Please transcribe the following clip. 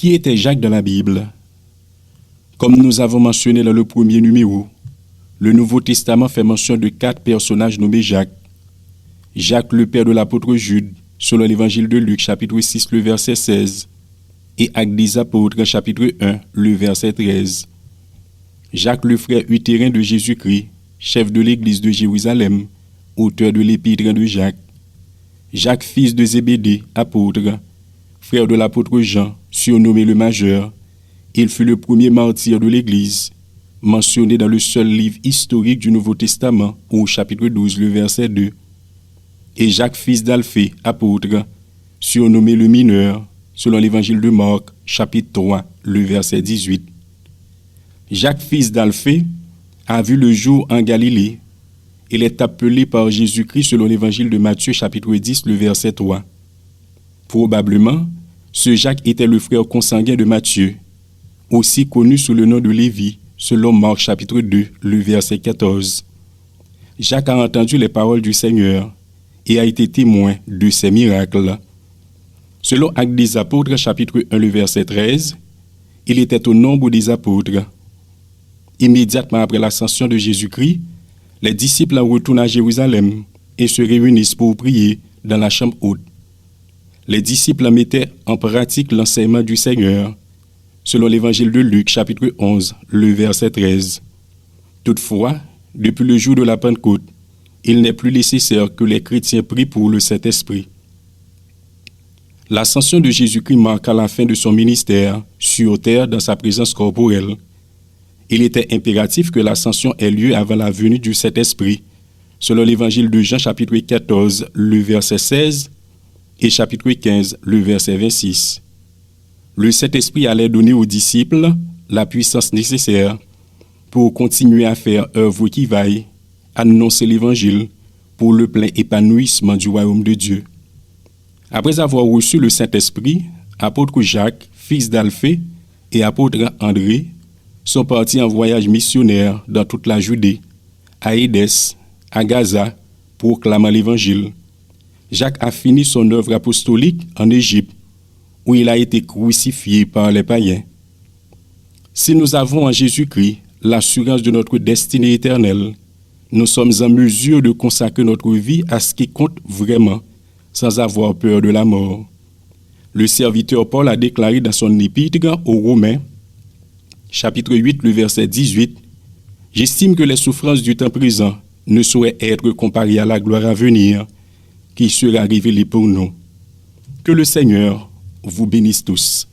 Qui était Jacques dans la Bible? Comme nous avons mentionné dans le premier numéro, le Nouveau Testament fait mention de 4 personnages nommés Jacques. Jacques, le père de l'apôtre Jude, selon l'évangile de Luc, chapitre 6, le verset 16, et Actes des apôtres, chapitre 1, le verset 13. Jacques, le frère utérin de Jésus-Christ, chef de l'église de Jérusalem, auteur de l'épître de Jacques. Jacques, fils de Zébédée, apôtre, frère de l'apôtre Jean, surnommé le Majeur. Il fut le premier martyr de l'Église, mentionné dans le seul livre historique du Nouveau Testament, au chapitre 12, le verset 2. Et Jacques, fils d'Alphée, apôtre, surnommé le Mineur, selon l'évangile de Marc, chapitre 3, le verset 18. Jacques, fils d'Alphée, a vu le jour en Galilée. Il est appelé par Jésus-Christ selon l'évangile de Matthieu, chapitre 10, le verset 3. Probablement, ce Jacques était le frère consanguin de Matthieu, aussi connu sous le nom de Lévi, selon Marc chapitre 2, le verset 14. Jacques a entendu les paroles du Seigneur et a été témoin de ses miracles. Selon Actes des apôtres chapitre 1, le verset 13, il était au nombre des apôtres. Immédiatement après l'ascension de Jésus-Christ, les disciples retournent à Jérusalem et se réunissent pour prier dans la chambre haute. Les disciples mettaient en pratique l'enseignement du Seigneur, selon l'évangile de Luc, chapitre 11, le verset 13. Toutefois, depuis le jour de la Pentecôte, il n'est plus nécessaire que les chrétiens prient pour le Saint-Esprit. L'ascension de Jésus-Christ marqua la fin de son ministère sur terre dans sa présence corporelle. Il était impératif que l'ascension ait lieu avant la venue du Saint-Esprit, selon l'évangile de Jean, chapitre 14, le verset 16, et chapitre 15, le verset 26. Le Saint-Esprit allait donner aux disciples la puissance nécessaire pour continuer à faire œuvre qui vaille, annoncer l'Évangile pour le plein épanouissement du royaume de Dieu. Après avoir reçu le Saint-Esprit, apôtre Jacques, fils d'Alphée, et apôtre André sont partis en voyage missionnaire dans toute la Judée, à Édesse, à Gaza, proclamant l'Évangile. Jacques a fini son œuvre apostolique en Égypte, où il a été crucifié par les païens. Si nous avons en Jésus-Christ l'assurance de notre destinée éternelle, nous sommes en mesure de consacrer notre vie à ce qui compte vraiment, sans avoir peur de la mort. Le serviteur Paul a déclaré dans son épître aux Romains, chapitre 8, le verset 18, « J'estime que les souffrances du temps présent ne sauraient être comparées à la gloire à venir, qui sera révélée pour nous. » Que le Seigneur vous bénisse tous.